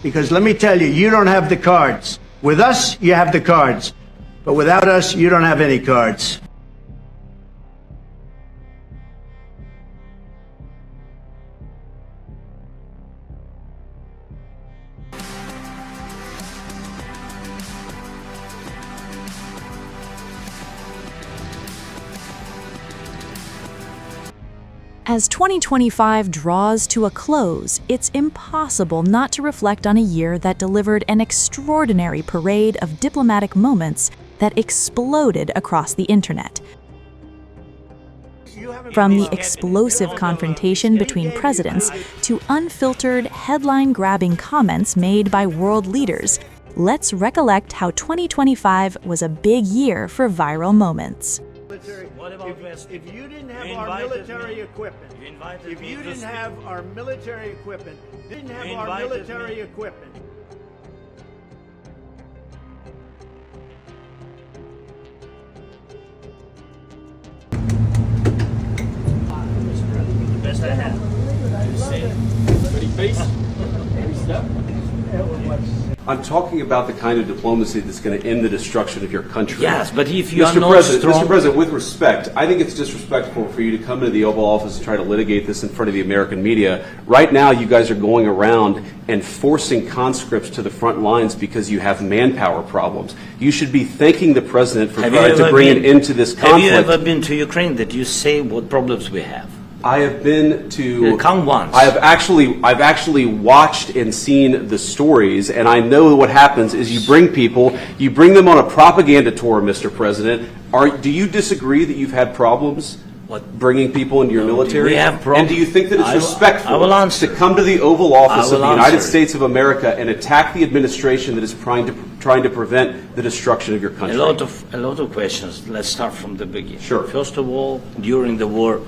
Because let me tell you, you don't have the cards. With us, you have the cards. But without us, you don't have any cards. As 2025 draws to a close, it's impossible not to reflect on a year that delivered an extraordinary parade of diplomatic moments that exploded across the internet. From the explosive confrontation between presidents to unfiltered, headline-grabbing comments made by world leaders, let's recollect how 2025 was a big year for viral moments. If you didn't have our military equipment, if you didn't have our military equipment, The best I have. Ready, face? Ready, step? I'm talking about the kind of diplomacy that's going to end the destruction of your country. Yes, but if you are Mr. not President, strong... Mr. President, with respect, I think it's disrespectful for you to come into the Oval Office and try to litigate this in front of the American media. Right now, you guys are going around and forcing conscripts to the front lines because you have manpower problems. You should be thanking the President for trying to bring an end to this conflict. Have you ever been to Ukraine that you say what problems we have? I have been to. Come once. I've actually watched and seen the stories, and I know what happens is you bring them on a propaganda tour, Mr. President. Do you disagree that you've had problems bringing people into your military? We have problems. And do you think that it's respectful to come to the Oval Office of the United States of America and attack the administration that is trying to prevent the destruction of your country? A lot of questions. Let's start from the beginning. Sure. First of all, during the war,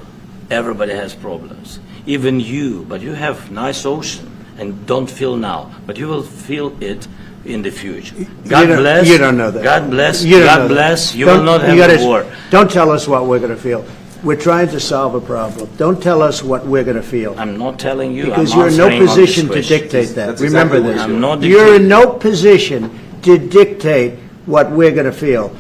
everybody has problems. Even you, but you have nice ocean and don't feel now, but you will feel it in the future. God bless. You don't know that. God bless. You God bless. You will not have a war. Don't tell us what we're going to feel. We're trying to solve a problem. Don't tell us what we're going to feel. I'm not telling you. Because you're in no position to dictate that. Remember this. I'm not You're in no position to dictate what we're going to feel.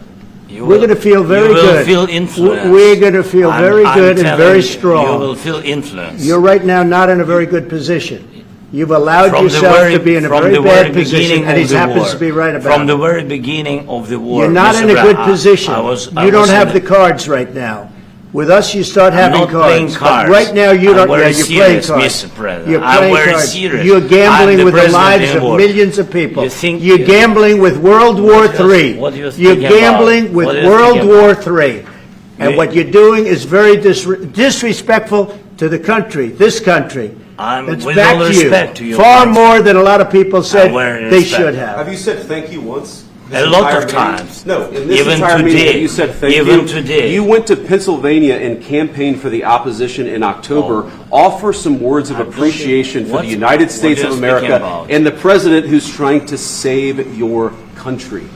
We're going to feel very good. You will feel influence. We're going to feel very good and very strong. You will feel influence. You're right now not in a very good position. You've allowed yourself to be in a very bad position, and he happens to be right about it. From the very beginning of the war. You're not in a good position. You don't have the cards right now. With us, you start having cards. I'm not playing cards. But right now, you don't. Yeah, you're playing cards. Mr. President. You're playing cards. Serious. You're gambling with the lives of millions of people. You're gambling with World War III. You're gambling with World War III. And what you're doing is very disrespectful to the country, this country. It's back to you. Far more than a lot of people said they should have. Have you said thank you once? A lot of times. No, in this even entire today, meeting, you said thank you. Even today. You went to Pennsylvania and campaigned for the opposition in October. Offer some words of appreciation for the United States of America and the President who's trying to save your country.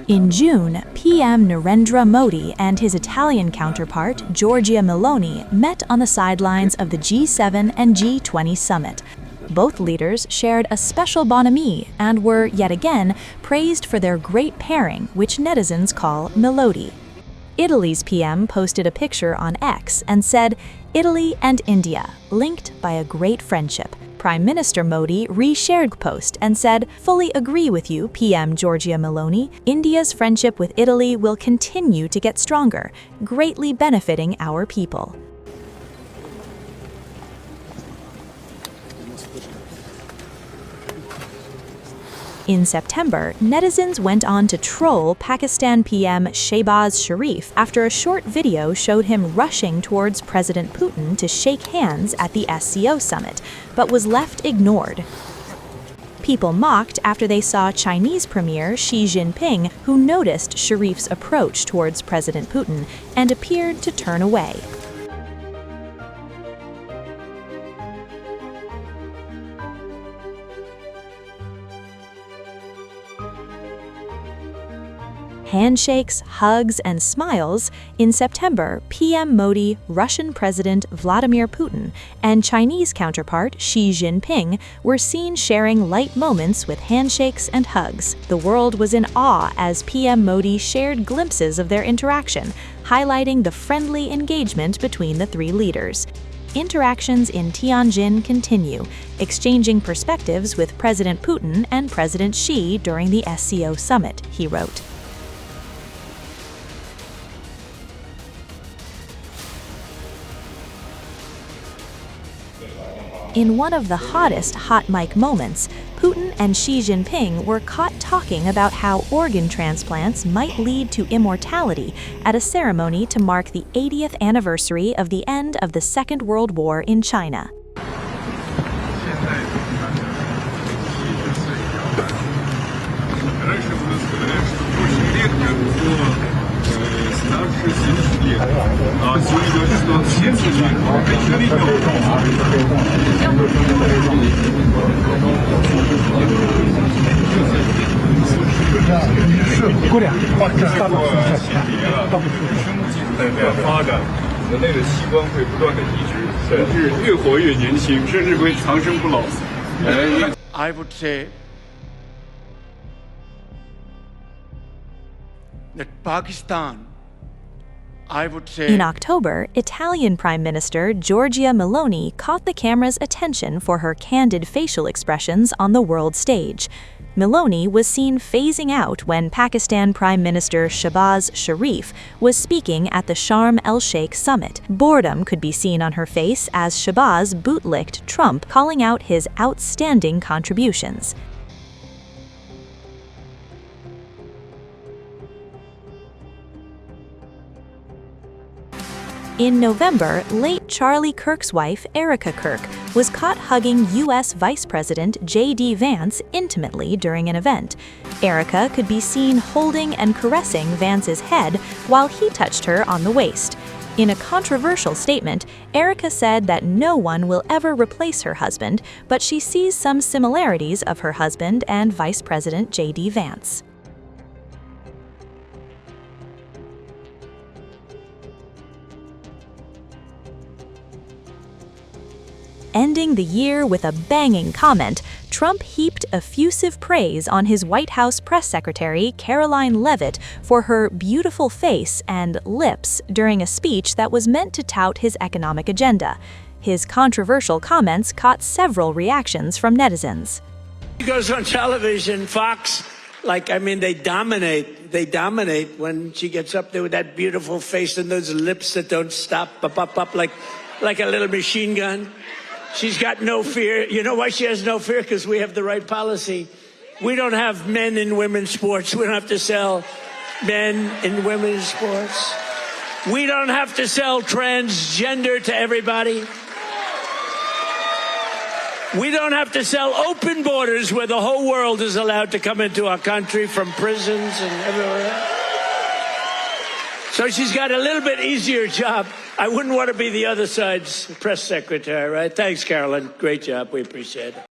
In June, PM Narendra Modi and his Italian counterpart, Giorgia Meloni, met on the sidelines of the G7 and G20 summit. Both leaders shared a special bonhomie and were, yet again, praised for their great pairing, which netizens call Melodi. Italy's PM posted a picture on X and said, "Italy and India, linked by a great friendship." Prime Minister Modi reshared the post and said, "Fully agree with you, PM Giorgia Meloni. India's friendship with Italy will continue to get stronger, greatly benefiting our people." In September, netizens went on to troll Pakistan PM Shehbaz Sharif after a short video showed him rushing towards President Putin to shake hands at the SCO summit, but was left ignored. People mocked after they saw Chinese Premier Xi Jinping, who noticed Sharif's approach towards President Putin and appeared to turn away. handshakes, hugs, and smiles, in September, PM Modi, Russian President Vladimir Putin, and Chinese counterpart Xi Jinping were seen sharing light moments with handshakes and hugs. The world was in awe as PM Modi shared glimpses of their interaction, highlighting the friendly engagement between the three leaders. Interactions in Tianjin continue, exchanging perspectives with President Putin and President Xi during the SCO summit, he wrote. In one of the hottest hot mic moments, Putin and Xi Jinping were caught talking about how organ transplants might lead to immortality at a ceremony to mark the 80th anniversary of the end of the Second World War in China. I would say that Pakistan, In October, Italian Prime Minister Giorgia Meloni caught the camera's attention for her candid facial expressions on the world stage. Meloni was seen phasing out when Pakistan Prime Minister Shehbaz Sharif was speaking at the Sharm el-Sheikh summit. Boredom could be seen on her face as Shehbaz bootlicked Trump, calling out his outstanding contributions. In November, late Charlie Kirk's wife, Erica Kirk, was caught hugging U.S. Vice President J.D. Vance intimately during an event. Erica could be seen holding and caressing Vance's head while he touched her on the waist. In a controversial statement, Erica said that no one will ever replace her husband, but she sees some similarities of her husband and Vice President J.D. Vance. Ending the year with a banging comment, Trump heaped effusive praise on his White House press secretary, Caroline Leavitt, for her beautiful face and lips during a speech that was meant to tout his economic agenda. His controversial comments caught several reactions from netizens. She goes on television, Fox, they dominate. They dominate when she gets up there with that beautiful face and those lips that don't stop, up, like a little machine gun. She's got no fear. You know why she has no fear? Because we have the right policy. We don't have men in women's sports. We don't have to sell men in women's sports. We don't have to sell transgender to everybody. We don't have to sell open borders where the whole world is allowed to come into our country from prisons and everywhere else. So she's got a little bit easier job. I wouldn't want to be the other side's press secretary, right? Thanks, Carolyn. Great job. We appreciate it.